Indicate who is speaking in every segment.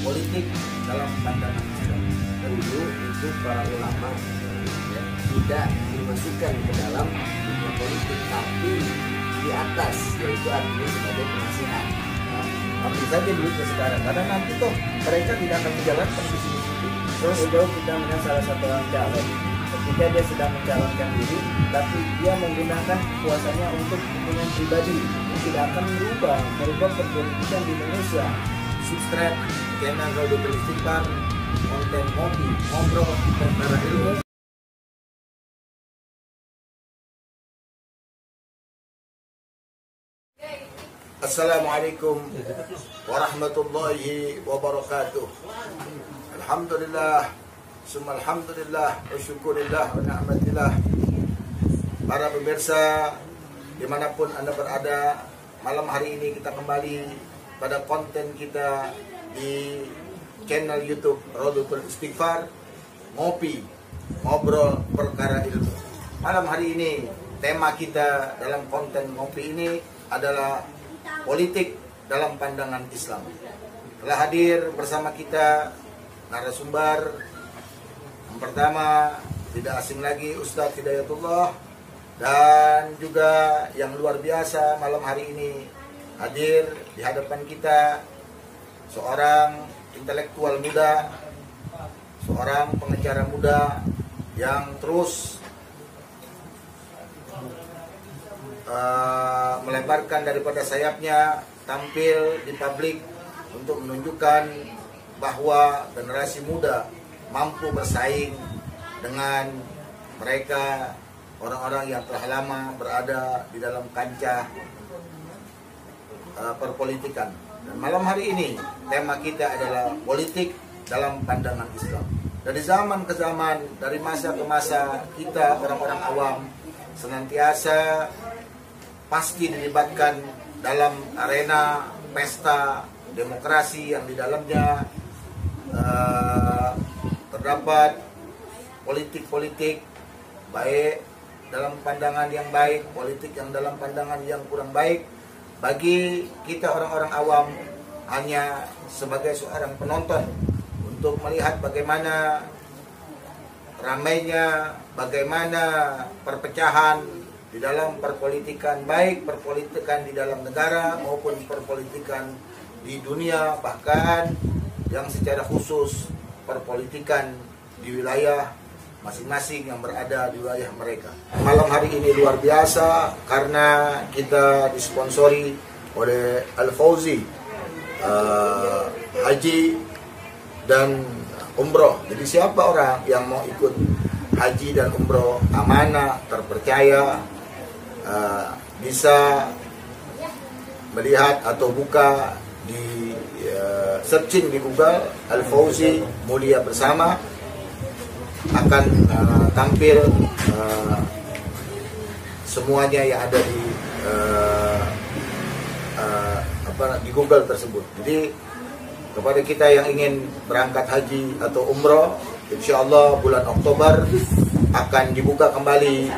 Speaker 1: politik dalam pandangan Islam.
Speaker 2: Dulu itu para ulama ya, tidak dimasukkan ke dalam dunia politik, tapi di atas, yaitu artinya sebagai penasihat.
Speaker 1: Ambil saja dulu ke sekarang, karena nanti toh mereka tidak akan menjalankan visi misi itu.
Speaker 2: Terus itu kita melihat salah satu orang calon, ketika dia sedang mencalonkan diri, tapi dia menggunakan kuasanya untuk kepentingan pribadi, ini tidak akan merubah perpolitikan di Indonesia.
Speaker 1: Subscribe channel Rodotul Istighfar, konten ngopi, ngobrol, perkara ilmu. Assalamualaikum warahmatullahi wabarakatuh. Alhamdulillah, summa alhamdulillah, wa syukurillah, wa ni'matillah. Para pemirsa dimanapun Anda berada, malam hari ini kita kembali pada konten kita di channel YouTube Rodotul Istighfar, ngopi, ngobrol perkara ilmu. Malam hari ini tema kita dalam konten ngopi ini adalah politik dalam pandangan Islam. Telah hadir bersama kita narasumber yang pertama, tidak asing lagi, Ustadz Hidayatullah, dan juga yang luar biasa malam hari ini hadir di hadapan kita seorang intelektual muda, seorang pengacara muda yang terus melebarkan daripada sayapnya, tampil di publik untuk menunjukkan bahwa generasi muda mampu bersaing dengan mereka, orang-orang yang telah lama berada di dalam kancah perpolitikan. Dan malam hari ini tema kita adalah politik dalam pandangan Islam. Dari zaman ke zaman, dari masa ke masa, kita orang-orang awam senantiasa pasti dilibatkan dalam arena pesta demokrasi yang di dalamnya terdapat politik-politik baik dalam pandangan yang baik, politik yang dalam pandangan yang kurang baik. Bagi kita orang-orang awam hanya sebagai seorang penonton untuk melihat bagaimana ramainya, bagaimana perpecahan di dalam perpolitikan, baik perpolitikan di dalam negara maupun perpolitikan di dunia, bahkan yang secara khusus perpolitikan di wilayah masing-masing yang berada di wilayah mereka. Malam hari ini luar biasa karena kita disponsori oleh Al-Fauzi Haji dan Umroh. Jadi siapa orang yang mau ikut haji dan umroh amanah, terpercaya, bisa melihat atau buka di searching di Google Al-Fauzi Mulia Bersama, akan tampil semuanya yang ada di Google tersebut. Jadi kepada kita yang ingin berangkat haji atau umroh, insya Allah bulan Oktober akan dibuka kembali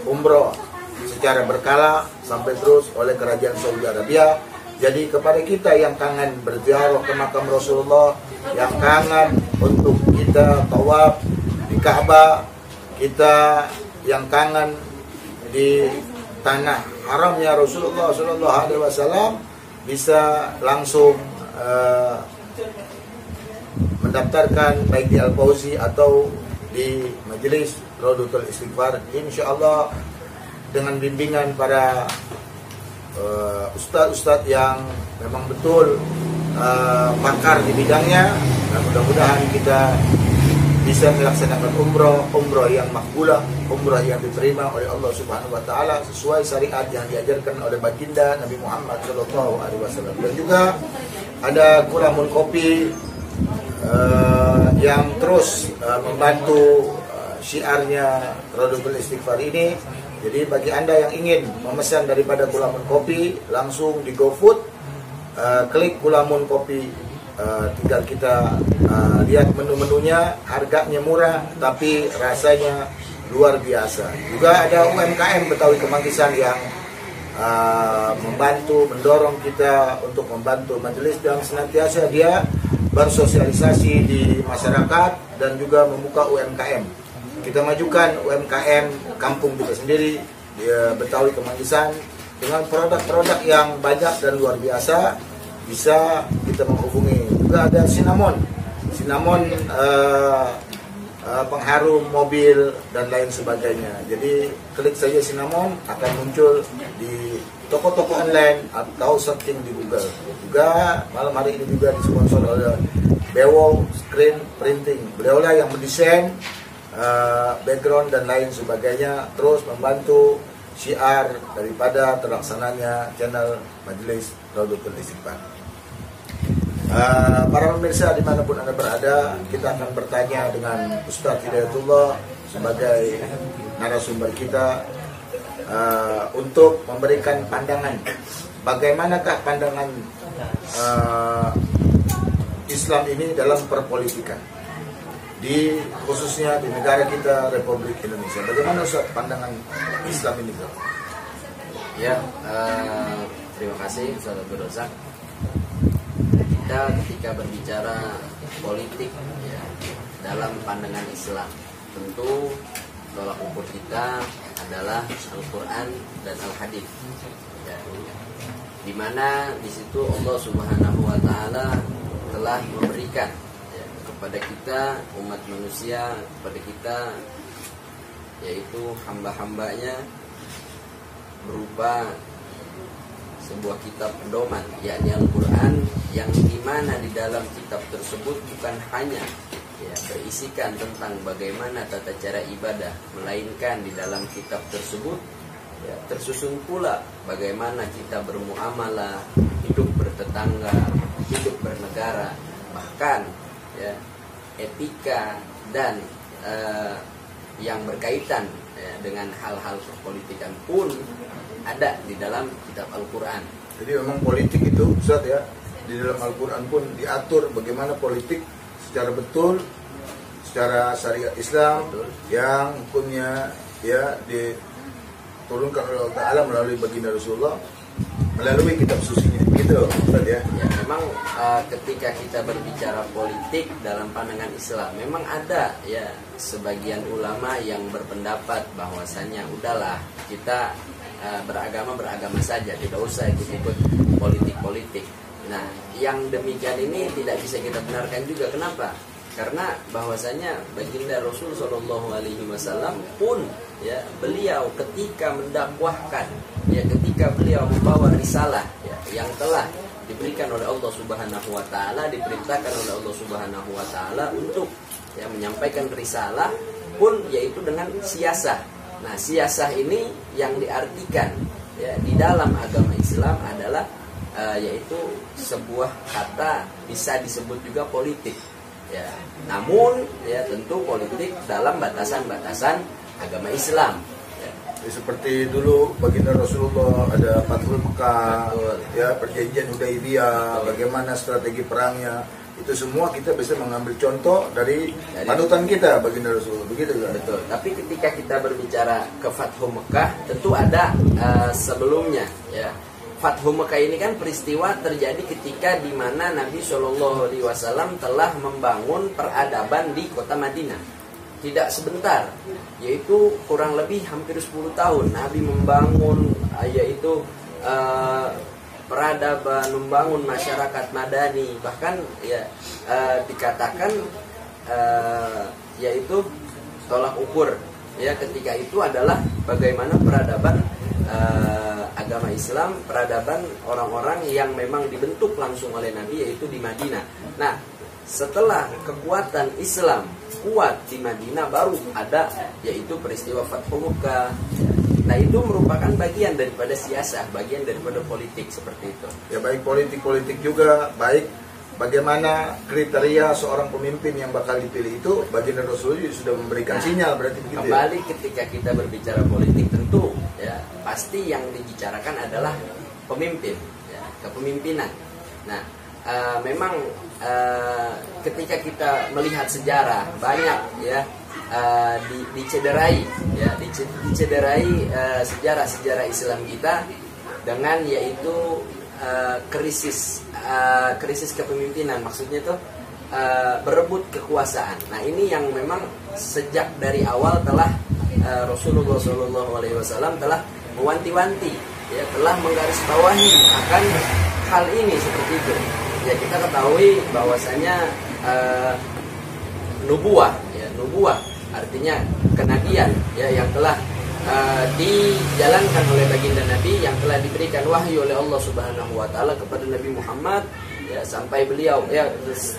Speaker 1: umroh secara berkala sampai terus oleh kerajaan Saudi Arabia. Jadi kepada kita yang kangen berziarah ke makam Rasulullah, yang kangen untuk kita tawaf di Ka'bah, kita yang kangen di tanah haramnya Rasulullah Sallallahu Alaihi Wasallam, bisa langsung mendaftarkan baik di Al-Fauzi atau di Majelis Rodotul Istighfar, insya Allah dengan bimbingan para ustadz-ustadz yang memang betul pakar di bidangnya. Dan mudah-mudahan kita bisa melaksanakan umroh yang makbulah, umroh yang diterima oleh Allah Subhanahu wa taala sesuai syariat yang diajarkan oleh baginda Nabi Muhammad sallallahu alaihi wasallam. Dan juga ada Kulamun Kopi yang terus membantu syiarnya Rodotul Istighfar ini. Jadi bagi Anda yang ingin memesan daripada Kulamun Kopi, langsung di GoFood, klik Kulamun Kopi, tinggal kita lihat menu-menunya, harganya murah tapi rasanya luar biasa. Juga ada UMKM Betawi Kemanggisan yang membantu, mendorong kita untuk membantu majelis yang senantiasa dia bersosialisasi di masyarakat dan juga membuka UMKM. Kita majukan UMKM kampung kita sendiri di Betawi Kemanggisan dengan produk-produk yang banyak dan luar biasa. Bisa kita menghubungi. Juga ada Cinnamon pengharum mobil dan lain sebagainya. Jadi klik saja Cinnamon akan muncul di toko-toko online atau searching di Google. Juga malam hari ini juga disponsor oleh Bewo Screen Printing. Beliaulah yang mendesain background dan lain sebagainya, terus membantu syiar daripada terlaksananya channel Majelis Raudhatul Istighfar. Para pemirsa dimanapun Anda berada, kita akan bertanya dengan Ustaz Hidayatullah sebagai narasumber kita untuk memberikan pandangan. Bagaimanakah pandangan Islam ini dalam perpolitikan, khususnya di negara kita Republik Indonesia. Bagaimana Ustaz pandangan Islam ini?
Speaker 3: Ya, terima kasih Ustaz Abdul Razak. Kita ketika berbicara politik ya, dalam pandangan Islam, tentu tolak ukur kita adalah Al-Quran dan Al-Hadis ya, dimana di situ Allah Subhanahu Wa Taala telah memberikan ya, kepada kita umat manusia, kepada kita yaitu hamba-hambanya berupa sebuah kitab pedoman, yakni Al-Quran, yang dimana di dalam kitab tersebut bukan hanya ya, berisikan tentang bagaimana tata cara ibadah, melainkan di dalam kitab tersebut ya, tersusun pula bagaimana kita bermuamalah, hidup bertetangga, hidup bernegara, bahkan ya, etika dan yang berkaitan ya, dengan hal-hal perpolitikan pun ada di dalam kitab Al-Quran.
Speaker 1: Jadi memang politik itu Ustaz ya, di dalam Al-Quran pun diatur bagaimana politik secara betul, secara syariat Islam yang hukumnya ya diturunkan oleh Allah Ta'ala melalui baginda Rasulullah melalui kitab sucinya, gitu Ustaz ya.
Speaker 3: Ya memang ketika kita berbicara politik dalam pandangan Islam, memang ada ya sebagian ulama yang berpendapat bahwasanya udahlah kita beragama saja, tidak usah ikut politik. Nah, yang demikian ini tidak bisa kita benarkan juga. Kenapa? Karena bahwasanya baginda Rasul Shallallahu Alaihi Wasallam pun ya beliau ketika mendakwahkan ya, ketika beliau membawa risalah ya, yang telah diberikan oleh Allah Subhanahu Wa Taala, diperintahkan oleh Allah Subhanahu Wa Taala untuk ya menyampaikan risalah pun yaitu dengan siasah. Nah, siasah ini yang diartikan ya, di dalam agama Islam adalah yaitu sebuah kata bisa disebut juga politik. Ya, namun ya tentu politik dalam batasan-batasan agama Islam. Ya.
Speaker 1: Seperti dulu baginda Rasulullah ada Fathul Mekah, ya perjanjian Hudaybiyah, bagaimana strategi perangnya. Itu semua kita bisa mengambil contoh dari panutan kita baginda Rasulullah, begitu kan?
Speaker 3: Betul. Tapi ketika kita berbicara ke Fathu Mekah, tentu ada sebelumnya. Ya, Fathu Mekah ini kan peristiwa terjadi ketika di mana Nabi Shallallahu Alaihi Wasallam telah membangun peradaban di kota Madinah. Tidak sebentar, yaitu kurang lebih hampir 10 tahun Nabi membangun yaitu peradaban, membangun masyarakat madani, bahkan ya dikatakan yaitu tolak ukur ya ketika itu adalah bagaimana peradaban agama Islam, peradaban orang-orang yang memang dibentuk langsung oleh Nabi yaitu di Madinah. Nah, setelah kekuatan Islam kuat di Madinah baru ada yaitu peristiwa Fathu Mekah. Nah, itu merupakan bagian daripada siasah, bagian daripada politik seperti itu.
Speaker 1: Ya, baik politik juga, baik bagaimana kriteria seorang pemimpin yang bakal dipilih itu baginda Rasulullah sudah memberikan sinyal, berarti begitu.
Speaker 3: Kembali ya? Ketika kita berbicara politik tentu ya pasti yang dibicarakan adalah pemimpin, ya, kepemimpinan. Nah, memang ketika kita melihat sejarah banyak ya dicederai ya, dicederai sejarah Islam kita dengan yaitu krisis kepemimpinan, maksudnya tuh berebut kekuasaan. Nah ini yang memang sejak dari awal telah Rasulullah SAW telah mewanti-wanti, ya, telah menggarisbawahi akan hal ini seperti itu. Ya kita ketahui bahwasanya nubuah artinya kenabian, ya, yang telah dijalankan oleh baginda Nabi, yang telah diberikan wahyu oleh Allah Subhanahu wa taala kepada Nabi Muhammad, ya, sampai beliau, ya,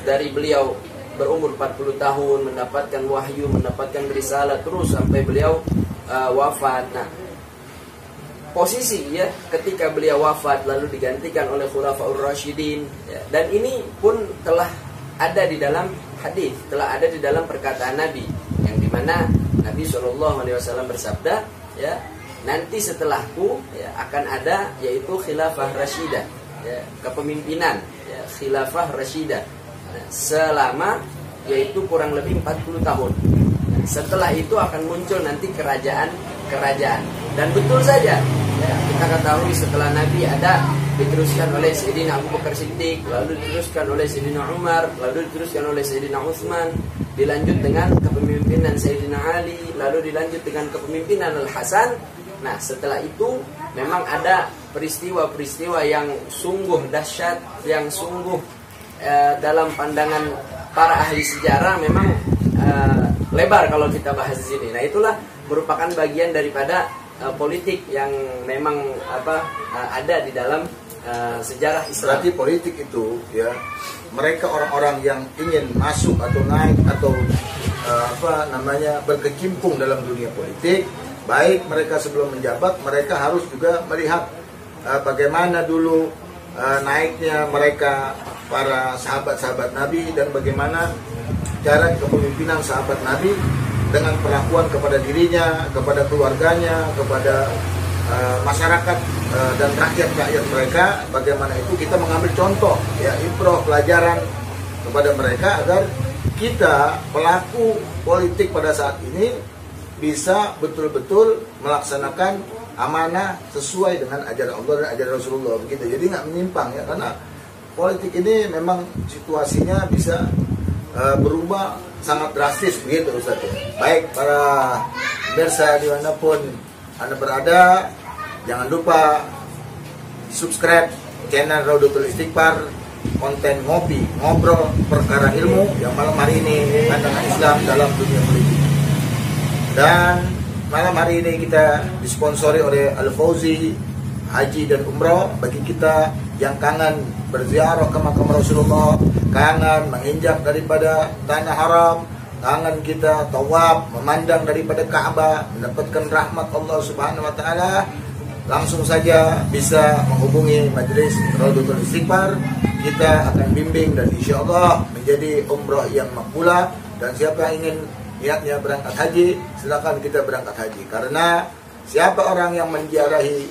Speaker 3: dari beliau berumur 40 tahun mendapatkan wahyu, mendapatkan risalah, terus sampai beliau wafat. Nah, posisi, ya, ketika beliau wafat lalu digantikan oleh Khulafaur Rasyidin, ya, dan ini pun telah ada di dalam hadis, telah ada di dalam perkataan Nabi, yang dimana Nabi SAW bersabda, ya, nanti setelahku, ya, akan ada yaitu khilafah rasyidah, ya, kepemimpinan, ya, khilafah rasyidah, selama yaitu kurang lebih 40 tahun. Setelah itu akan muncul nanti kerajaan. Dan betul saja, ya, kita ketahui setelah Nabi ada diteruskan oleh Sayyidina Abu Bakar Siddiq, lalu diteruskan oleh Sayyidina Umar, lalu diteruskan oleh Sayyidina Utsman, dilanjut dengan kepemimpinan Sayyidina Ali, lalu dilanjut dengan kepemimpinan Al-Hasan. Nah, setelah itu memang ada peristiwa-peristiwa yang sungguh dahsyat, yang sungguh dalam pandangan para ahli sejarah memang lebar kalau kita bahas di sini. Nah, itulah merupakan bagian daripada politik yang memang ada di dalam sejarah Islam.
Speaker 1: Berarti politik itu, ya, mereka orang-orang yang ingin masuk atau naik atau berkecimpung dalam dunia politik, baik mereka sebelum menjabat, mereka harus juga melihat bagaimana dulu naiknya mereka, para sahabat-sahabat Nabi, dan bagaimana cara kepemimpinan sahabat Nabi dengan perlakuan kepada dirinya, kepada keluarganya, kepada masyarakat dan rakyat-rakyat mereka. Bagaimana itu kita mengambil contoh, ya, ibrah, pelajaran kepada mereka agar kita pelaku politik pada saat ini bisa betul-betul melaksanakan amanah sesuai dengan ajaran Allah dan ajaran Rasulullah, begitu. Jadi nggak menyimpang, ya, karena politik ini memang situasinya bisa berubah sangat drastis, begitu, Ustaz. Baik, para pemirsa dimanapun Anda berada, jangan lupa subscribe channel Raudatul Istighfar, konten ngopi, ngobrol perkara ilmu, yang malam hari ini pandangan Islam dalam dunia politik. Dan malam hari ini kita disponsori oleh Al-Fauzi Haji dan Umrah. Bagi kita yang kangen berziarah ke makam Rasulullah, kangen menginjak daripada tanah haram, kangen kita tawaf, memandang daripada Ka'bah, mendapatkan rahmat Allah Subhanahu wa taala, langsung saja bisa menghubungi Majelis Raudatul Istighfar. Kita akan bimbing dan insya Allah menjadi umrah yang makbulah. Dan siapa yang ingin niatnya berangkat haji, silakan kita berangkat haji. Karena siapa orang yang menziarahi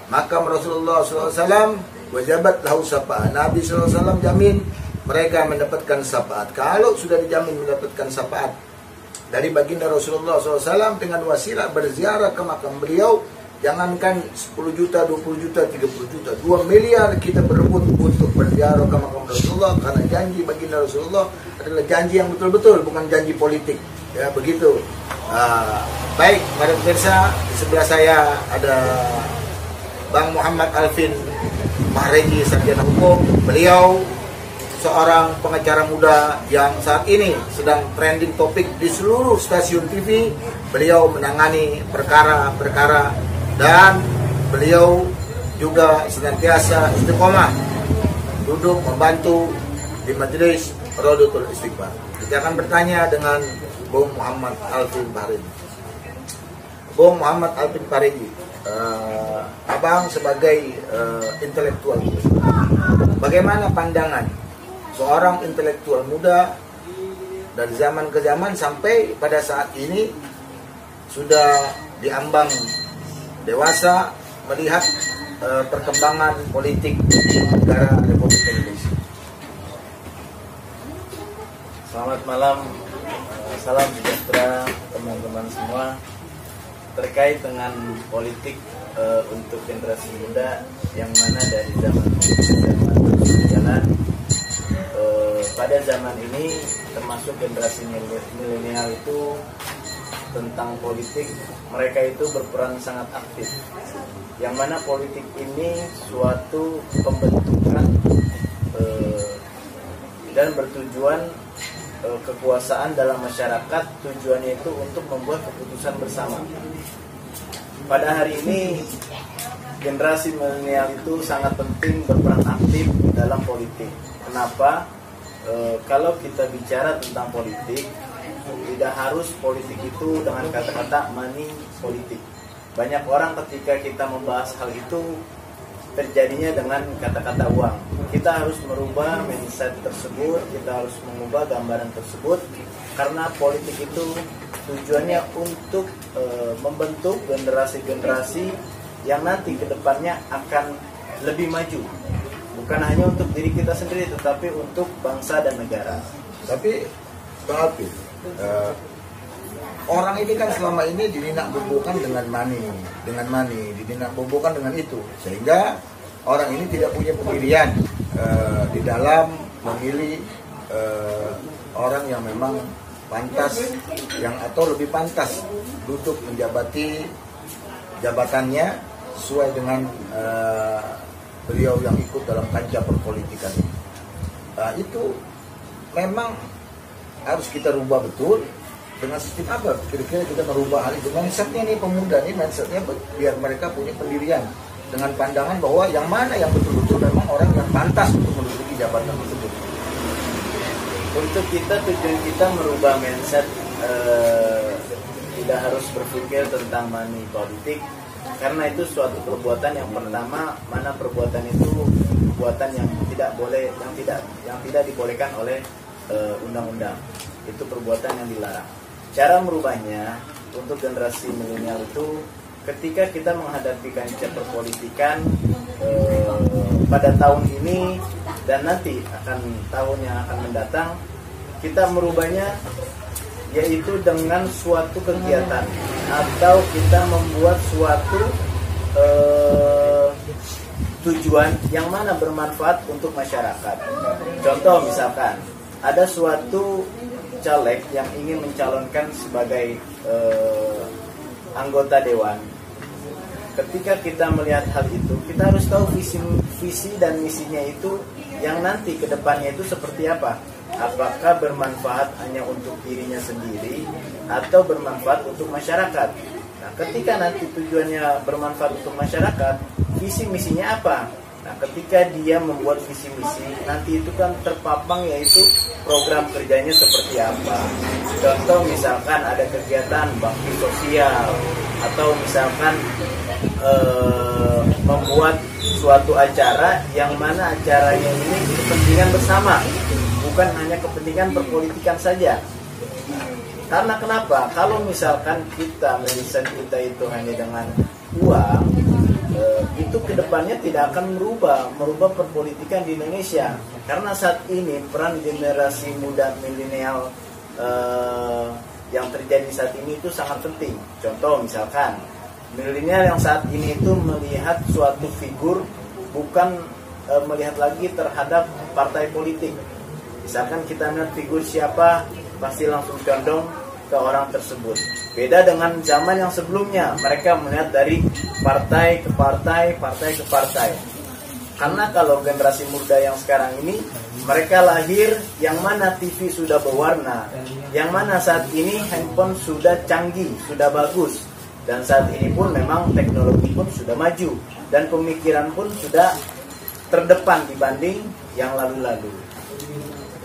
Speaker 1: makam Rasulullah SAW, wajabat lahu syafaat. Nabi SAW jamin mereka mendapatkan syafaat. Kalau sudah dijamin mendapatkan syafaat dari baginda Rasulullah SAW dengan wasilah berziarah ke makam beliau, jangankan 10 juta, 20 juta, 30 juta, 2 miliar kita berebut untuk berziarah ke makam Rasulullah, karena janji baginda Rasulullah adalah janji yang betul-betul, bukan janji politik, ya, begitu. Baik, para pemirsa, di sebelah saya ada Bang Muhammad Alvin Bahreji, sarjana hukum. Beliau seorang pengacara muda yang saat ini sedang trending topik di seluruh stasiun TV. Beliau menangani perkara-perkara dan beliau juga senantiasa istiqomah duduk membantu di Majelis Raudatul Istighfar. Kita akan bertanya dengan Bung Muhammad Alvin Bahreji. Bung Muhammad Alvin Bahreji, Abang sebagai intelektual muda, bagaimana pandangan seorang intelektual muda dari zaman ke zaman sampai pada saat ini sudah diambang dewasa melihat perkembangan politik di negara Republik Indonesia?
Speaker 2: Selamat malam, salam sejahtera teman-teman semua. Terkait dengan politik untuk generasi muda yang mana dari zaman terus berjalan, pada zaman ini termasuk generasi milenial itu tentang politik mereka itu berperan sangat aktif, yang mana politik ini suatu pembentukan dan bertujuan kekuasaan dalam masyarakat, tujuannya itu untuk membuat keputusan bersama. Pada hari ini generasi milenial itu sangat penting berperan aktif dalam politik. Kenapa? Kalau kita bicara tentang politik, tidak harus politik itu dengan kata-kata money politik. Banyak orang ketika kita membahas hal itu terjadinya dengan kata-kata uang. Kita harus merubah mindset tersebut, kita harus mengubah gambaran tersebut, karena politik itu tujuannya untuk membentuk generasi-generasi yang nanti kedepannya akan lebih maju. Bukan hanya untuk diri kita sendiri, tetapi untuk bangsa dan negara.
Speaker 1: Tapi Bang Alvin, orang ini kan selama ini didinak-bobokan dengan money, didinak-bobokan dengan itu, sehingga orang ini tidak punya pendirian di dalam memilih orang yang memang pantas, atau lebih pantas duduk menjabati jabatannya sesuai dengan beliau yang ikut dalam kancah perpolitikan. Itu memang harus kita rubah betul. Dengan sistem apa kira-kira kita merubah hal itu? Mindsetnya nih pemuda nih, mindsetnya biar mereka punya pendirian dengan pandangan bahwa yang mana yang betul-betul memang orang yang pantas untuk menduduki jabatan tersebut.
Speaker 2: Untuk kita, tujuan kita merubah mindset, tidak harus berpikir tentang money politik, karena itu suatu perbuatan yang pertama, mana perbuatan itu perbuatan yang tidak boleh, yang tidak dibolehkan oleh undang-undang. Itu perbuatan yang dilarang. Cara merubahnya untuk generasi milenial itu, ketika kita menghadapi kancah perpolitikan pada tahun ini dan nanti akan tahun yang akan mendatang, kita merubahnya yaitu dengan suatu kegiatan atau kita membuat suatu tujuan yang mana bermanfaat untuk masyarakat. Contoh misalkan ada suatu caleg yang ingin mencalonkan sebagai anggota dewan. Ketika kita melihat hal itu, kita harus tahu visi dan misinya itu yang nanti ke depannya itu seperti apa. Apakah bermanfaat hanya untuk dirinya sendiri atau bermanfaat untuk masyarakat. Nah, ketika nanti tujuannya bermanfaat untuk masyarakat, visi misinya apa? Nah, ketika dia membuat visi misi, nanti itu kan terpapang yaitu program kerjanya seperti apa. Contoh misalkan ada kegiatan bakti sosial, atau misalkan membuat suatu acara yang mana acaranya ini kepentingan bersama, bukan hanya kepentingan perpolitikan saja. Karena kenapa? Kalau misalkan kita mindset kita itu hanya dengan uang, itu kedepannya tidak akan merubah perpolitikan di Indonesia. Karena saat ini peran generasi muda milenial yang terjadi saat ini itu sangat penting. Contoh misalkan milenial yang saat ini itu melihat suatu figur, bukan melihat lagi terhadap partai politik. Misalkan kita melihat figur siapa, pasti langsung condong ke orang tersebut. Beda dengan zaman yang sebelumnya, mereka melihat dari partai ke partai, partai ke partai. Karena kalau generasi muda yang sekarang ini, mereka lahir yang mana TV sudah berwarna, yang mana saat ini handphone sudah canggih, sudah bagus, dan saat ini pun memang teknologi pun sudah maju, dan pemikiran pun sudah terdepan dibanding yang lalu-lalu.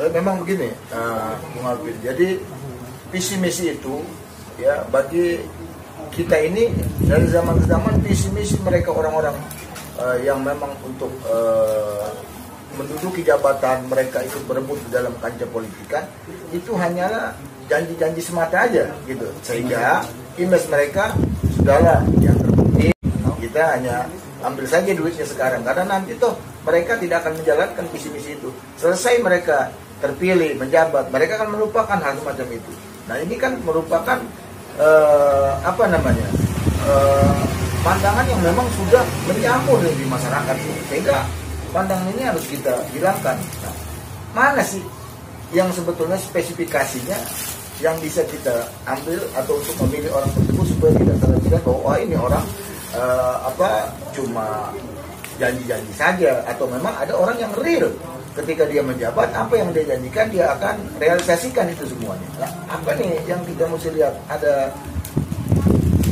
Speaker 1: Memang begini, Bung Alvin. Jadi visi misi itu ya bagi kita ini dari zaman ke zaman, visi misi mereka orang-orang yang memang untuk menduduki jabatan, mereka ikut berebut di dalam kancah politika, itu hanyalah janji-janji semata aja gitu, sehingga image mereka sudahlah yang terpenting kita hanya ambil saja duitnya sekarang, karena nanti toh mereka tidak akan menjalankan visi misi itu. Selesai mereka terpilih menjabat, mereka akan melupakan hal semacam itu. Nah, ini kan merupakan pandangan yang memang sudah mencampur di masyarakat, sehingga pandangan ini harus kita hilangkan. Nah, mana sih yang sebetulnya spesifikasinya yang bisa kita ambil atau untuk memilih orang tersebut supaya kita terlihat bahwa wah, ini orang cuma janji-janji saja, atau memang ada orang yang real ketika dia menjabat, apa yang dia janjikan dia akan realisasikan itu semuanya. Nah, apa nih yang kita mesti lihat, ada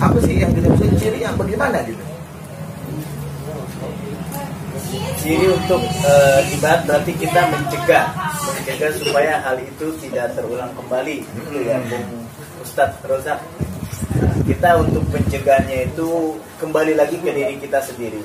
Speaker 1: apa sih yang kita mesti ciri yang bagaimana gitu?
Speaker 2: Ciri untuk debat berarti kita mencegah supaya hal itu tidak terulang kembali. Itu ya, Bung Ustadz Rozak. Kita untuk mencegahnya itu kembali lagi ke diri kita sendiri.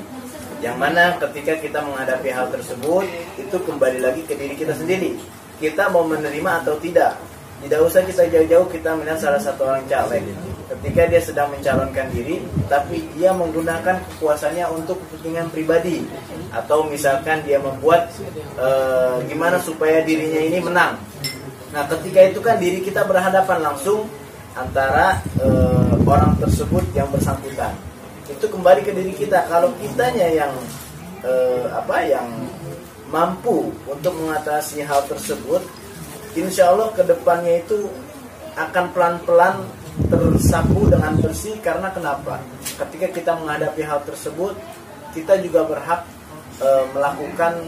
Speaker 2: Yang mana ketika kita menghadapi hal tersebut, itu kembali lagi ke diri kita sendiri. Kita mau menerima atau tidak. Tidak usah kita jauh-jauh kita melihat salah satu orang caleg. Ketika dia sedang mencalonkan diri, tapi dia menggunakan kekuasaannya untuk kepentingan pribadi, atau misalkan dia membuat gimana supaya dirinya ini menang. Nah, ketika itu kan diri kita berhadapan langsung antara orang tersebut yang bersangkutan. Itu kembali ke diri kita. Kalau kitanya yang yang mampu untuk mengatasi hal tersebut, insya Allah kedepannya itu akan pelan-pelan tersapu dengan bersih. Karena kenapa? Ketika kita menghadapi hal tersebut, kita juga berhak melakukan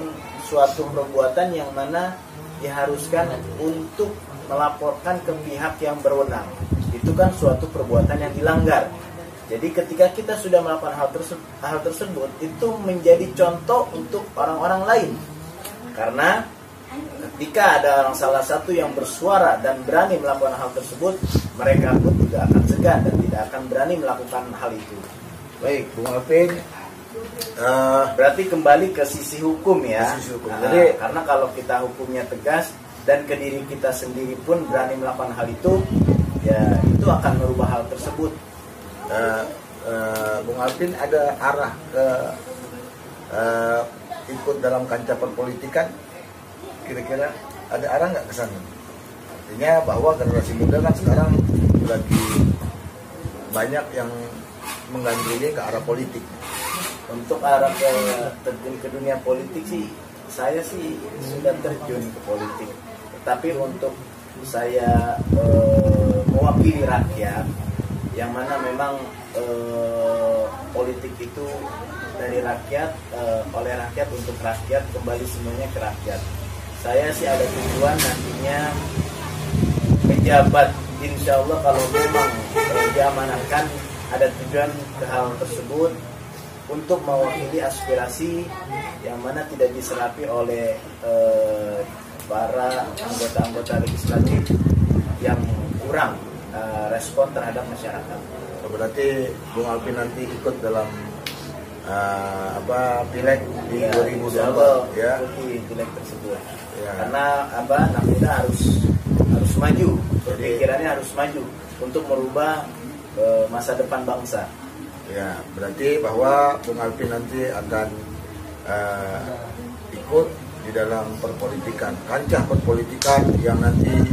Speaker 2: suatu perbuatan yang mana diharuskan untuk melaporkan ke pihak yang berwenang. Itu kan suatu perbuatan yang dilanggar. Jadi ketika kita sudah melakukan hal tersebut, itu menjadi contoh untuk orang-orang lain. Karena ketika ada salah satu yang bersuara dan berani melakukan hal tersebut, mereka pun juga akan segan dan tidak akan berani melakukan hal itu.
Speaker 1: Baik, Bung Alvin.
Speaker 2: Berarti kembali ke sisi hukum ya.
Speaker 1: Sisi hukum.
Speaker 2: Jadi karena kalau kita hukumnya tegas dan ke diri kita sendiri pun berani melakukan hal itu, ya itu akan merubah hal tersebut.
Speaker 1: Bung Alvin ada arah ke ikut dalam kancah perpolitikan, kira-kira ada arah nggak ke sana? Artinya bahwa generasi muda kan sekarang lagi banyak yang menggandrungi ke arah politik.
Speaker 2: Untuk arah terjun ke dunia politik sih, saya sih sudah terjun ke politik. Tetapi untuk saya mewakili rakyat, yang mana memang politik itu dari rakyat, oleh rakyat untuk rakyat, kembali semuanya ke rakyat. Saya sih ada tujuan nantinya menjabat, insya Allah kalau memang diamanahkan, ada tujuan ke hal tersebut untuk mewakili aspirasi yang mana tidak diserapi oleh para anggota-anggota legislatif yang kurang respon terhadap masyarakat.
Speaker 1: Berarti Bung Alvin nanti ikut dalam pileg di 2024 ya,
Speaker 2: di pileg tersebut
Speaker 1: ya.
Speaker 2: Karena namanya harus maju, pikirannya harus maju untuk merubah masa depan bangsa.
Speaker 1: Ya, berarti bahwa Bung Alvin nanti akan ikut di dalam perpolitikan, kancah perpolitikan yang nanti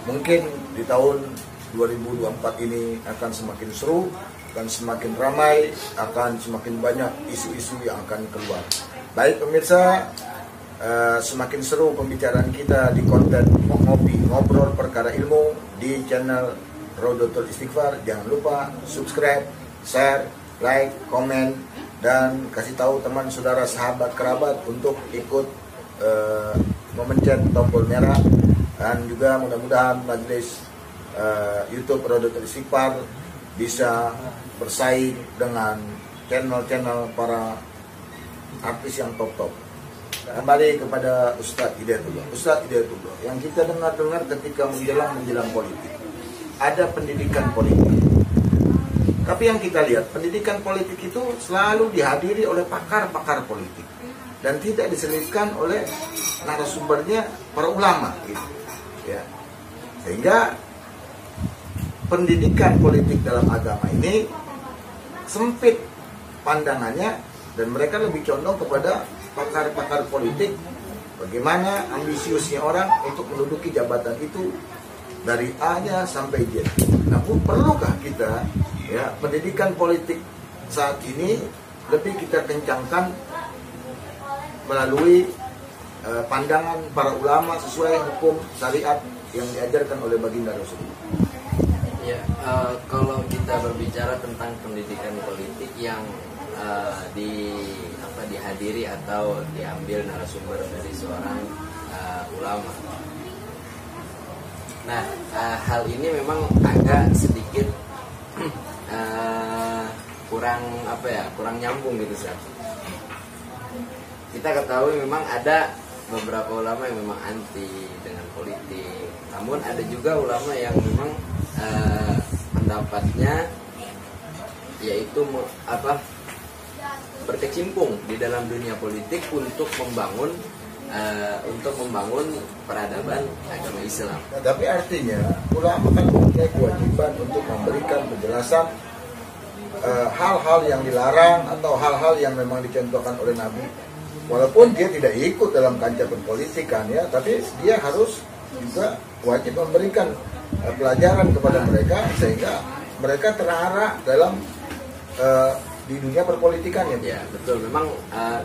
Speaker 1: mungkin di tahun 2024 ini akan semakin seru, akan semakin ramai, akan semakin banyak isu-isu yang akan keluar. Baik pemirsa, semakin seru pembicaraan kita di konten ngobrol perkara ilmu di channel Rodotul Istighfar. Jangan lupa subscribe, share, like, komen, dan kasih tahu teman, saudara, sahabat, kerabat untuk ikut memencet tombol merah. Dan juga mudah-mudahan majelis YouTube Rodotul Istighfar bisa bersaing dengan channel-channel para artis yang top-top. Kembali kepada Ustadz Hidayatullah. Ustadz Hidayatullah, yang kita dengar-dengar ketika menjelang politik, ada pendidikan politik. Tapi yang kita lihat, pendidikan politik itu selalu dihadiri oleh pakar-pakar politik dan tidak diselipkan oleh narasumbernya para ulama gitu. Ya. Sehingga pendidikan politik dalam agama ini sempit pandangannya dan mereka lebih condong kepada pakar-pakar politik, bagaimana ambisiusnya orang untuk menduduki jabatan itu dari A-nya sampai Z. Nah, perlukah kita ya pendidikan politik saat ini lebih kita kencangkan melalui pandangan para ulama sesuai hukum syariat yang diajarkan oleh baginda Rasulullah.
Speaker 3: Ya, kalau kita berbicara tentang pendidikan politik yang dihadiri atau diambil narasumber dari seorang ulama. Nah, hal ini memang agak sedikit kurang nyambung gitu Sat. Kita ketahui memang ada beberapa ulama yang memang anti dengan politik. Namun ada juga ulama yang memang pendapatnya yaitu berkecimpung di dalam dunia politik untuk membangun peradaban agama Islam.
Speaker 1: Nah, tapi artinya ulama kan mempunyai kewajiban untuk memberikan penjelasan hal-hal yang dilarang atau hal-hal yang memang dicontohkan oleh Nabi. Walaupun dia tidak ikut dalam kancah perpolitikan ya, tapi dia harus juga wajib memberikan pelajaran kepada mereka sehingga mereka terarah dalam di dunia perpolitikan ya.
Speaker 3: Ya betul, memang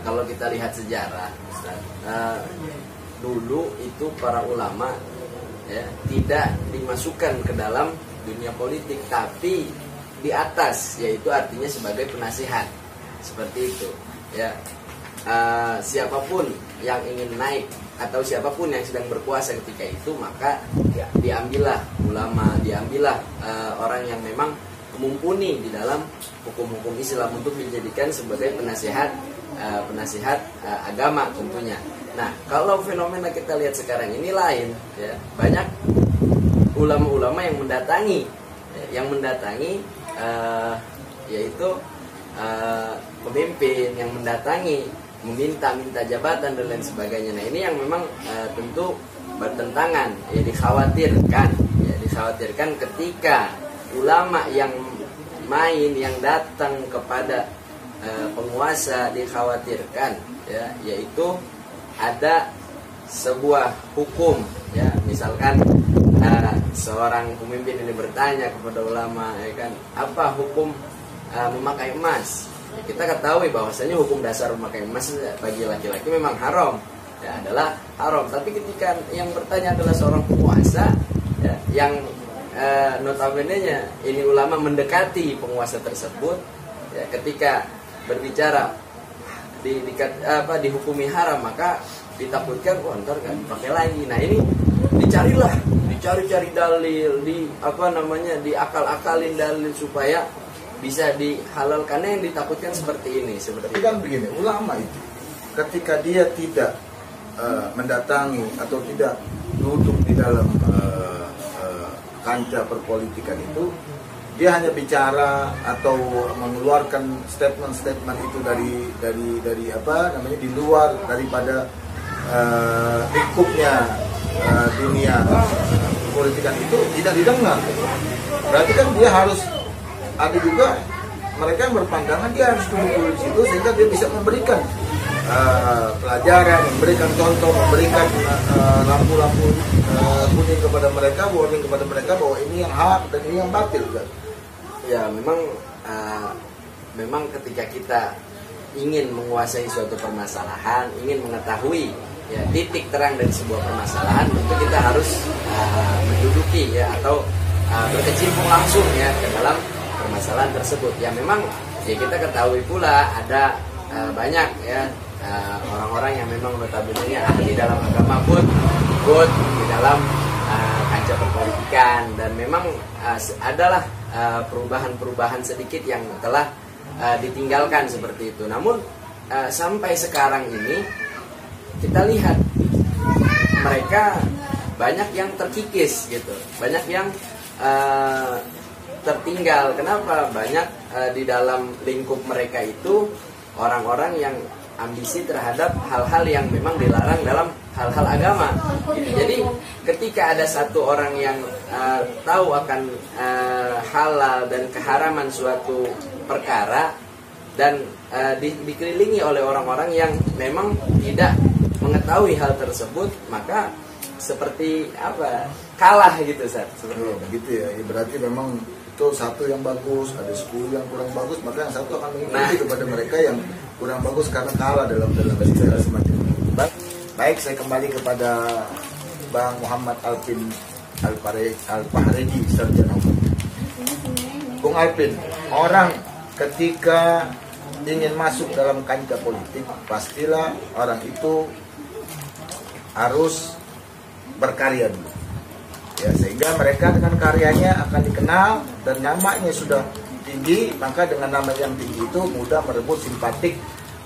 Speaker 3: kalau kita lihat sejarah Ustaz, dulu itu para ulama ya tidak dimasukkan ke dalam dunia politik, tapi di atas, yaitu artinya sebagai penasihat seperti itu ya. Siapapun yang ingin naik atau siapapun yang sedang berkuasa ketika itu, maka ya, diambillah ulama, diambillah orang yang memang mumpuni di dalam hukum-hukum Islam untuk dijadikan sebagai penasihat agama tentunya. Nah, kalau fenomena kita lihat sekarang ini lain ya, banyak ulama-ulama yang mendatangi yaitu pemimpin yang mendatangi meminta jabatan dan lain sebagainya. Nah, ini yang memang tentu bertentangan, ya dikhawatirkan ketika ulama yang main yang datang kepada penguasa dikhawatirkan ya, yaitu ada sebuah hukum ya, misalkan seorang pemimpin ini bertanya kepada ulama ya kan, apa hukum memakai emas? Ya, kita ketahui bahwasanya hukum dasar memakai emas bagi laki-laki memang haram ya, adalah haram. Tapi ketika yang bertanya adalah seorang penguasa ya, yang notabene-nya ini ulama mendekati penguasa tersebut ya, ketika berbicara dihukumi haram, maka ditakutkan ntar kan pakai lagi. Nah, ini dicari dalil, diakal-akalin dalil supaya bisa dihalalkan. Yang ditakutkan seperti ini.
Speaker 1: Tapi kan begini, ulama itu ketika dia tidak mendatangi atau tidak duduk di dalam kancah perpolitikan itu, dia hanya bicara atau mengeluarkan statement itu dari di luar daripada lingkupnya dunia politikan itu tidak didengar. Berarti kan dia harus ada juga mereka yang berpandangan, dia harus duduk di situ sehingga dia bisa memberikan pelajaran, memberikan contoh, memberikan lampu-lampu kuning kepada mereka, warning kepada mereka bahwa ini yang hak dan ini yang batil kan.
Speaker 3: Ya memang ketika kita ingin menguasai suatu permasalahan, ingin mengetahui ya titik terang dari sebuah permasalahan, tentu kita harus menduduki ya atau berkecimpung langsung ya ke dalam permasalahan tersebut. Ya memang ya kita ketahui pula ada banyak ya orang-orang yang memang notabene ahli dalam agama pun ikut di dalam kancah perpolitikan, dan memang adalah perubahan-perubahan sedikit yang telah ditinggalkan seperti itu. Namun sampai sekarang ini kita lihat mereka banyak yang terkikis gitu, banyak yang tertinggal. Kenapa? Banyak di dalam lingkup mereka itu orang-orang yang ambisi terhadap hal-hal yang memang dilarang dalam hal-hal agama gitu. Jadi ketika ada satu orang yang tahu akan halal dan keharaman suatu perkara dan dikelilingi oleh orang-orang yang memang tidak mengetahui hal tersebut, maka seperti kalah gitu Ustaz.
Speaker 1: Begitu ya. Berarti memang Betul, satu yang bagus, ada 10 yang kurang bagus, maka yang satu akan mengikuti kepada mereka yang kurang bagus karena kalah dalam segala semacam itu. Baik, saya kembali kepada Bang Muhammad Alpin Al-Fahredi, sarjana hukum. Bung Alpin, orang ketika ingin masuk dalam kancah politik, pastilah orang itu harus berkarya dulu. Ya, sehingga mereka dengan karyanya akan dikenal dan namanya sudah tinggi, maka dengan nama yang tinggi itu mudah merebut simpatik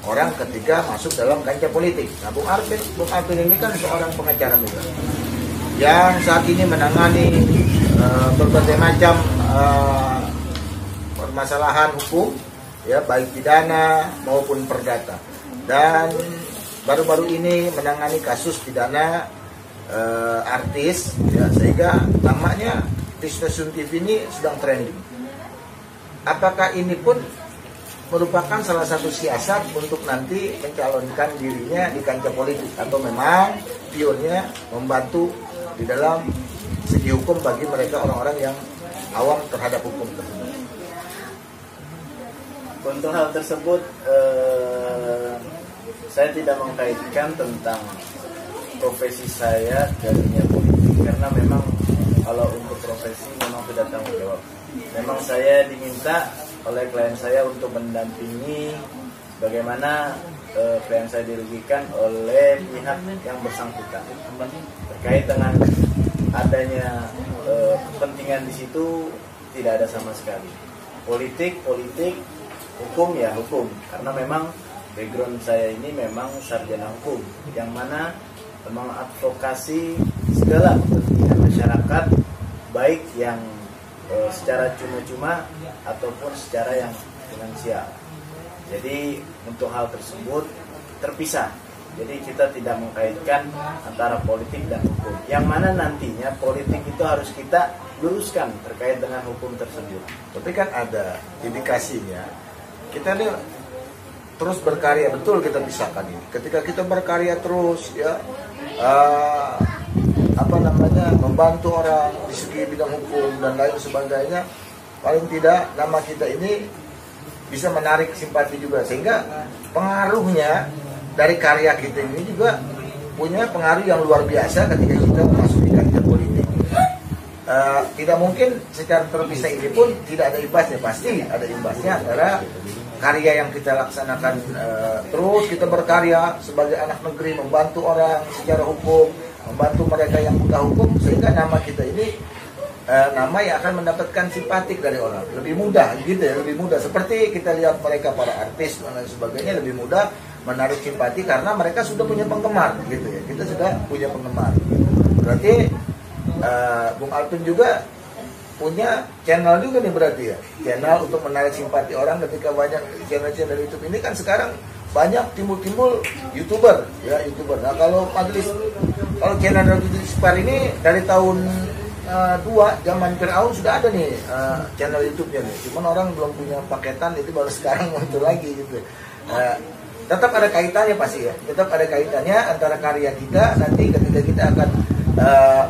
Speaker 1: orang ketika masuk dalam kancah politik. Nah, Bung Alpin ini kan seorang pengacara juga yang saat ini menangani berbagai macam permasalahan hukum, ya, baik pidana maupun perdata, dan baru-baru ini menangani kasus pidana artis, ya, sehingga namanya di stasiun TV ini sedang trending. Apakah ini pun merupakan salah satu siasat untuk nanti mencalonkan dirinya di kancah politik, atau memang pionnya membantu di dalam segi hukum bagi mereka orang-orang yang awam terhadap hukum tersebut?
Speaker 2: Untuk hal tersebut saya tidak mengkaitkan tentang profesi saya dari dunia politik, karena memang kalau untuk profesi memang tidak tanggung jawab. Memang saya diminta oleh klien saya untuk mendampingi bagaimana klien saya dirugikan oleh pihak yang bersangkutan terkait dengan adanya kepentingan di situ. Tidak ada sama sekali politik, hukum ya hukum, karena memang background saya ini memang sarjana hukum yang mana mengadvokasi segala kepentingan masyarakat, baik yang secara cuma-cuma ataupun secara yang finansial. Jadi untuk hal tersebut terpisah. Jadi kita tidak mengkaitkan antara politik dan hukum. Yang mana nantinya politik itu harus kita luruskan terkait dengan hukum tersebut.
Speaker 1: Tapi kan ada indikasinya. Kita ini terus berkarya, betul kita pisahkan ini. Ketika kita berkarya terus, ya, membantu orang di segi bidang hukum dan lain sebagainya, paling tidak nama kita ini bisa menarik simpati juga, sehingga pengaruhnya dari karya kita ini juga punya pengaruh yang luar biasa ketika kita memasuki kancah politik. Tidak mungkin secara terpisah ini pun tidak ada imbasnya, pasti ada imbasnya antara karya yang kita laksanakan, terus kita berkarya sebagai anak negeri, membantu orang secara hukum, membantu mereka yang buta hukum, sehingga nama kita ini nama yang akan mendapatkan simpatik dari orang, lebih mudah gitu ya, lebih mudah. Seperti kita lihat mereka para artis dan lain sebagainya, lebih mudah menarik simpati karena mereka sudah punya penggemar gitu ya. Kita sudah punya penggemar. Berarti Bung Alpin juga punya channel juga nih berarti ya, channel untuk menarik simpati orang. Ketika banyak channel-channel YouTube ini kan sekarang banyak timbul-timbul YouTuber, ya, YouTuber. Nah, kalau channel YouTuber ini dari tahun 2 zaman Fir'aun sudah ada nih channel YouTube-nya nih. Cuman orang belum punya paketan, itu baru sekarang muncul lagi gitu. Tetap ada kaitannya pasti ya, tetap ada kaitannya antara karya kita nanti ketika kita akan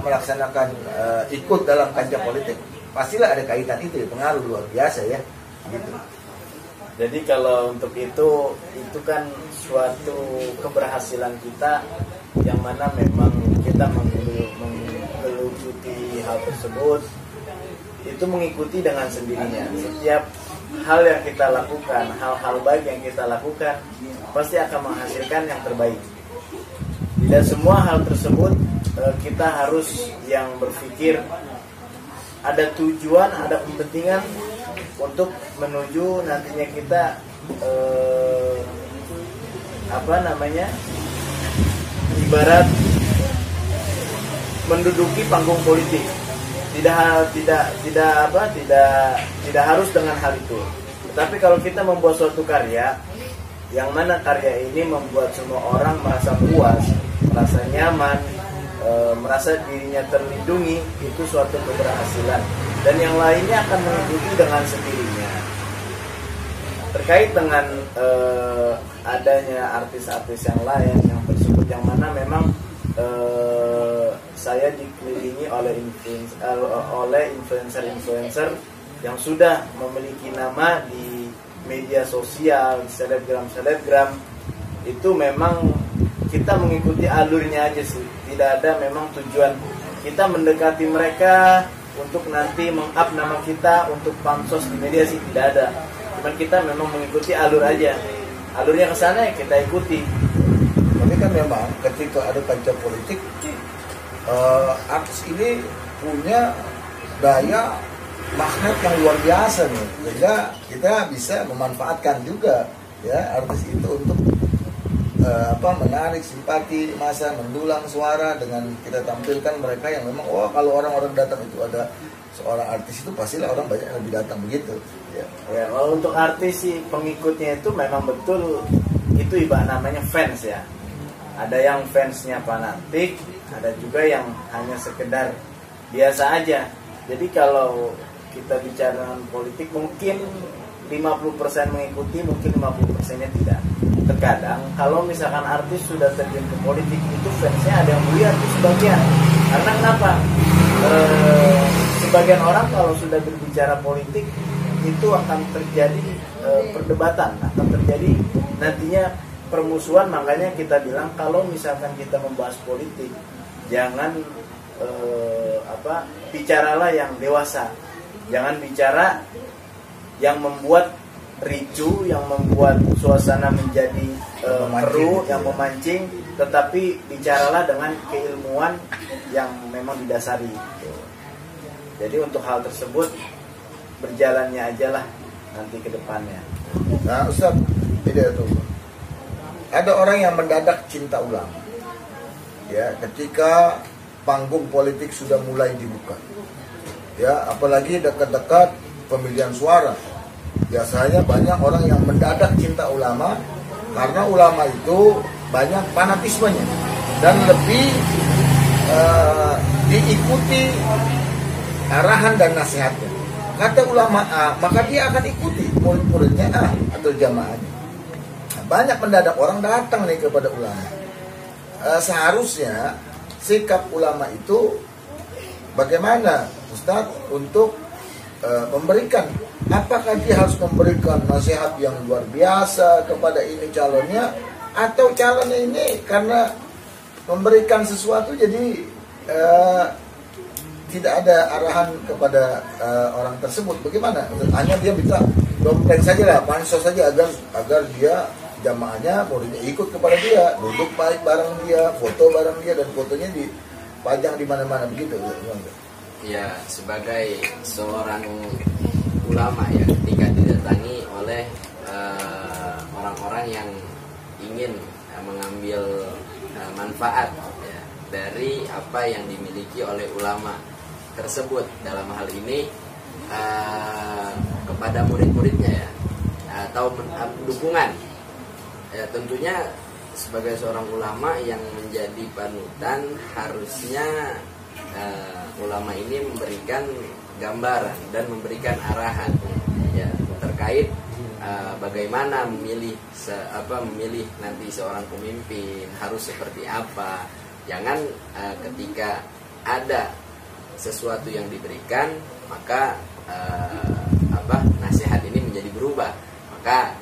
Speaker 1: melaksanakan ikut dalam kancah politik, pastilah ada kaitan itu ya, pengaruh luar biasa ya gitu.
Speaker 2: Jadi kalau untuk itu kan suatu keberhasilan kita yang mana memang kita menggeluti hal tersebut, itu mengikuti dengan sendirinya. Setiap hal yang kita lakukan, hal-hal baik yang kita lakukan pasti akan menghasilkan yang terbaik. Tidak semua hal tersebut kita harus yang berpikir ada tujuan, ada kepentingan untuk menuju nantinya kita ibarat menduduki panggung politik. Tidak harus dengan hal itu. Tetapi kalau kita membuat suatu karya yang mana karya ini membuat semua orang merasa puas, merasa nyaman, merasa dirinya terlindungi, itu suatu keberhasilan, dan yang lainnya akan mengikuti dengan sendirinya. Terkait dengan adanya artis-artis yang lain yang tersebut, yang mana memang saya dikelilingi oleh influencer-influencer yang sudah memiliki nama di media sosial, selebgram itu memang kita mengikuti alurnya aja sih. Tidak ada memang tujuan kita mendekati mereka untuk nanti meng-up nama kita untuk pansos di media sih, tidak ada. Cuman kita memang mengikuti alur aja. Alurnya ke sana ya kita ikuti.
Speaker 1: Tapi kan memang ketika ada kancah politik, artis ini punya daya magnet yang luar biasa nih, sehingga kita bisa memanfaatkan juga ya artis itu untuk menarik simpati massa, mendulang suara dengan kita tampilkan mereka yang memang kalau orang-orang datang itu ada seorang artis itu pastilah orang banyak yang lebih datang begitu ya.
Speaker 2: Ya, kalau untuk artis sih pengikutnya itu memang betul itu namanya fans ya. Ada yang fansnya fanatik, ada juga yang hanya sekedar biasa aja. Jadi kalau kita bicara politik mungkin 50% mengikuti, mungkin 50%-nya tidak. Terkadang kalau misalkan artis sudah terjun ke politik itu fansnya ada yang melihat itu sebagian. Karena kenapa? Sebagian orang kalau sudah berbicara politik itu akan terjadi perdebatan, akan terjadi nantinya permusuhan. Makanya kita bilang kalau misalkan kita membahas politik jangan bicaralah yang dewasa. Jangan bicara yang membuat ricu, yang membuat suasana menjadi keruh, yang memancing, tetapi bicaralah dengan keilmuan yang memang didasari. Jadi untuk hal tersebut berjalannya aja lah nanti ke depannya.
Speaker 1: Nah Ustaz, tidak tuh. Ada orang yang mendadak cinta ulama. Ya, ketika panggung politik sudah mulai dibuka. Ya, apalagi dekat-dekat pemilihan suara. Biasanya banyak orang yang mendadak cinta ulama karena ulama itu banyak fanatismenya dan lebih diikuti arahan dan nasihatnya. Kata ulama A, maka dia akan ikuti murid-muridnya A atau jamaahnya. Nah, banyak mendadak orang datang nih kepada ulama. Seharusnya sikap ulama itu bagaimana Ustaz untuk memberikan, apakah dia harus memberikan nasihat yang luar biasa kepada ini calonnya, atau calonnya ini karena memberikan sesuatu jadi tidak ada arahan kepada orang tersebut, bagaimana? Hanya dia minta dompleng saja lah, pansos saja agar dia jamaahnya muridnya ikut kepada dia, duduk baik bareng dia, foto bareng dia, dan fotonya dipajang di mana-mana begitu.
Speaker 3: Ya, sebagai seorang ulama ya, ketika didatangi oleh orang-orang yang ingin mengambil manfaat ya, dari apa yang dimiliki oleh ulama tersebut, dalam hal ini kepada murid-muridnya ya, atau dukungan ya, tentunya sebagai seorang ulama yang menjadi panutan harusnya ulama ini memberikan gambaran dan memberikan arahan ya terkait bagaimana memilih nanti seorang pemimpin harus seperti apa. Jangan ketika ada sesuatu yang diberikan maka nasihat ini menjadi berubah, maka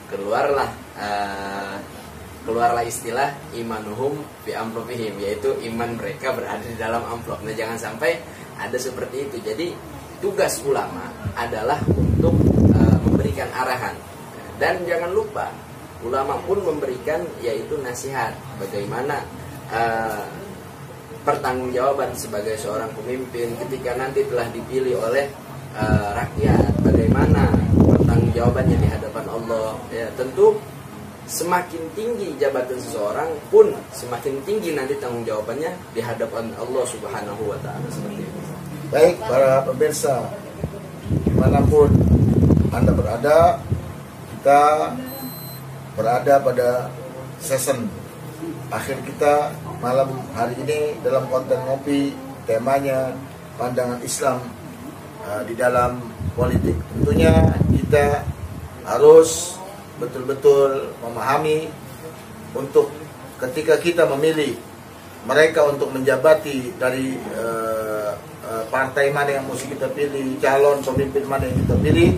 Speaker 3: keluarlah istilah imanuhum fi amplopihim, yaitu iman mereka berada di dalam amplop. Nah, jangan sampai ada seperti itu. Jadi tugas ulama adalah untuk memberikan arahan, dan jangan lupa ulama pun memberikan yaitu nasihat bagaimana pertanggungjawaban sebagai seorang pemimpin ketika nanti telah dipilih oleh rakyat, bagaimana pertanggungjawabannya di hadapan Allah ya. Tentu semakin tinggi jabatan seseorang pun semakin tinggi nanti tanggung jawabannya di hadapan Allah Subhanahu wa Ta'ala, seperti itu.
Speaker 1: Baik para pemirsa, dimanapun Anda berada, kita berada pada season akhir kita malam hari ini dalam konten ngopi. Temanya pandangan Islam di dalam politik. Tentunya kita harus betul-betul memahami untuk ketika kita memilih mereka untuk menjabati dari partai mana yang mesti kita pilih, calon pemimpin mana yang kita pilih,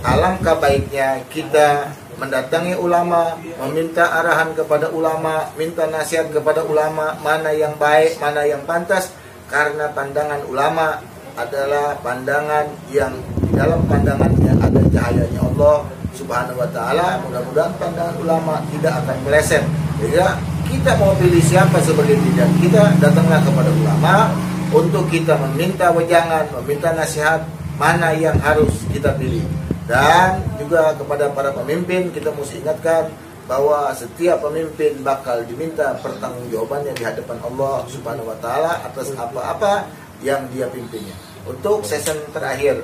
Speaker 1: alangkah baiknya kita mendatangi ulama, meminta arahan kepada ulama, minta nasihat kepada ulama, mana yang baik, mana yang pantas, karena pandangan ulama adalah pandangan yang di dalam pandangannya ada cahayanya Allah Subhanahu wa taala. Mudah-mudahan pandangan ulama tidak akan meleset. Sehingga kita mau pilih siapa sebagai pilihan kita, datanglah kepada ulama untuk kita meminta wejangan, meminta nasihat mana yang harus kita pilih. Dan juga kepada para pemimpin kita mesti ingatkan bahwa setiap pemimpin bakal diminta pertanggungjawabannya di hadapan Allah Subhanahu wa taala atas apa-apa yang dia pimpinnya. Untuk season terakhir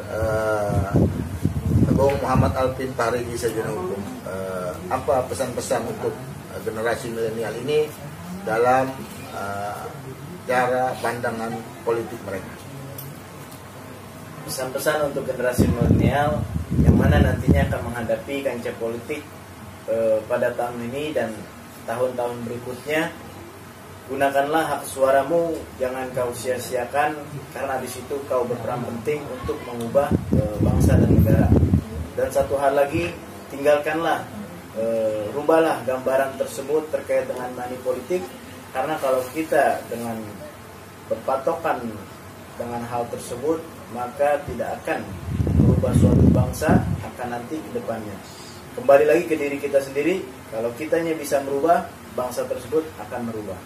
Speaker 1: Bung Muhammad Alpin Pahrigi Sarjana Hukum, apa pesan-pesan untuk generasi milenial ini dalam cara pandangan politik mereka?
Speaker 2: Pesan-pesan untuk generasi milenial yang mana nantinya akan menghadapi kancah politik pada tahun ini dan tahun-tahun berikutnya. Gunakanlah hak suaramu, jangan kau sia-siakan, karena di situ kau berperan penting untuk mengubah bangsa dan negara. Dan satu hal lagi, tinggalkanlah, rubahlah gambaran tersebut terkait dengan money politik, karena kalau kita dengan berpatokan dengan hal tersebut, maka tidak akan merubah suatu bangsa akan nanti ke depannya. Kembali lagi ke diri kita sendiri, kalau kitanya bisa merubah, bangsa tersebut akan merubah.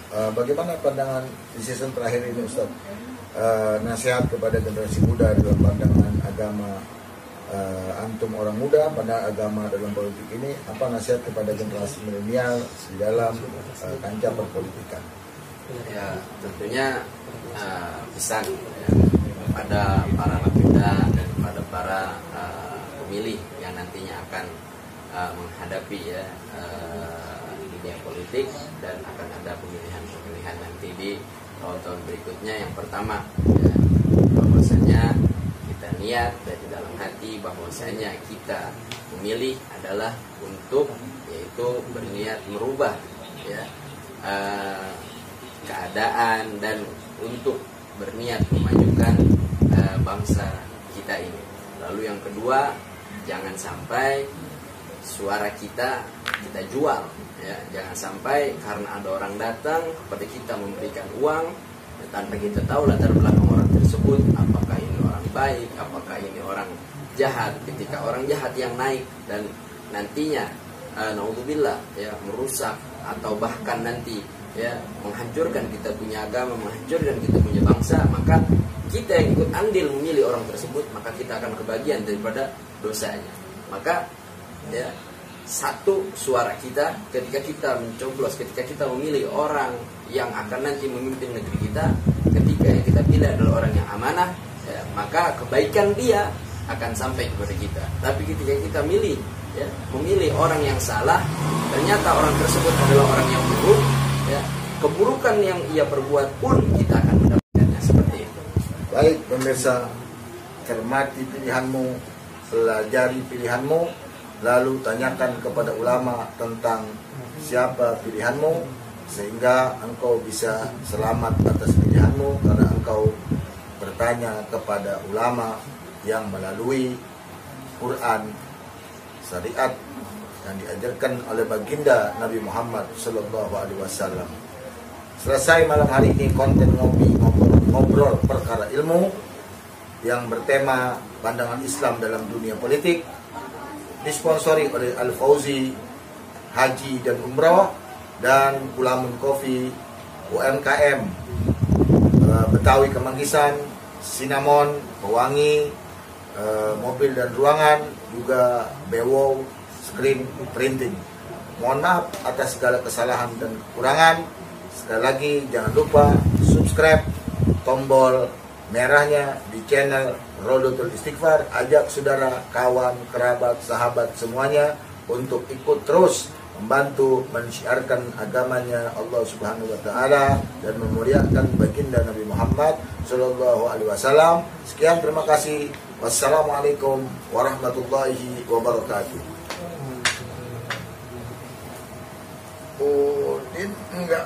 Speaker 1: Bagaimana pandangan di season terakhir ini Ustaz? Nasihat kepada generasi muda dalam pandangan agama, antum orang muda pada agama dalam politik ini, apa nasihat kepada generasi milenial di dalam kancah perpolitikan?
Speaker 3: Ya, tentunya pesan ya, kepada para anak muda dan kepada para pemilih yang nantinya akan menghadapi ya dunia politik dan akan ada pemilihan nanti di tahun-tahun berikutnya. Yang pertama ya, bahwasanya kita niat dari dalam hati bahwasanya kita memilih adalah untuk yaitu berniat merubah ya keadaan dan untuk berniat memajukan bangsa kita ini. Lalu yang kedua, jangan sampai suara kita jual ya, jangan sampai karena ada orang datang kepada kita memberikan uang ya, tanpa kita tahu latar belakang orang tersebut, apakah ini orang baik, apakah ini orang jahat. Ketika orang jahat yang naik dan nantinya naudzubillah ya merusak atau bahkan nanti ya menghancurkan kita punya agama, menghancurkan kita punya bangsa, maka kita yang ikut andil memilih orang tersebut, maka kita akan kebagian daripada dosanya. Maka ya satu suara kita ketika kita mencoblos, ketika kita memilih orang yang akan nanti memimpin negeri kita, ketika yang kita pilih adalah orang yang amanah ya, maka kebaikan dia akan sampai kepada kita. Tapi ketika kita memilih orang yang salah, ternyata orang tersebut adalah orang yang buruk ya, keburukan yang ia perbuat pun kita akan mendapatkannya seperti itu.
Speaker 1: Baik pemirsa, cermati pilihanmu, pelajari pilihanmu, lalu tanyakan kepada ulama tentang siapa pilihanmu, sehingga engkau bisa selamat atas pilihanmu karena engkau bertanya kepada ulama yang melalui Quran, syariat yang diajarkan oleh baginda Nabi Muhammad SAW. Selesai malam hari ini konten ngobrol perkara ilmu yang bertema pandangan Islam dalam dunia politik, disponsori oleh Al-Fauzi Haji dan Umroh dan Kulamun Coffee UMKM Betawi Kemanggisan, Cinnamon Pewangi, Mobil dan Ruangan, juga Bewo Screen Printing. Mohon maaf atas segala kesalahan dan kekurangan. Sekali lagi jangan lupa subscribe, tombol merahnya di channel Rodotul Istighfar. Ajak saudara, kawan, kerabat, sahabat semuanya untuk ikut terus membantu mensyiarkan agamanya Allah Subhanahu wa taala dan memuliakan baginda Nabi Muhammad sallallahu alaihi wasallam. Sekian, terima kasih. Wassalamualaikum warahmatullahi wabarakatuh. Udin enggak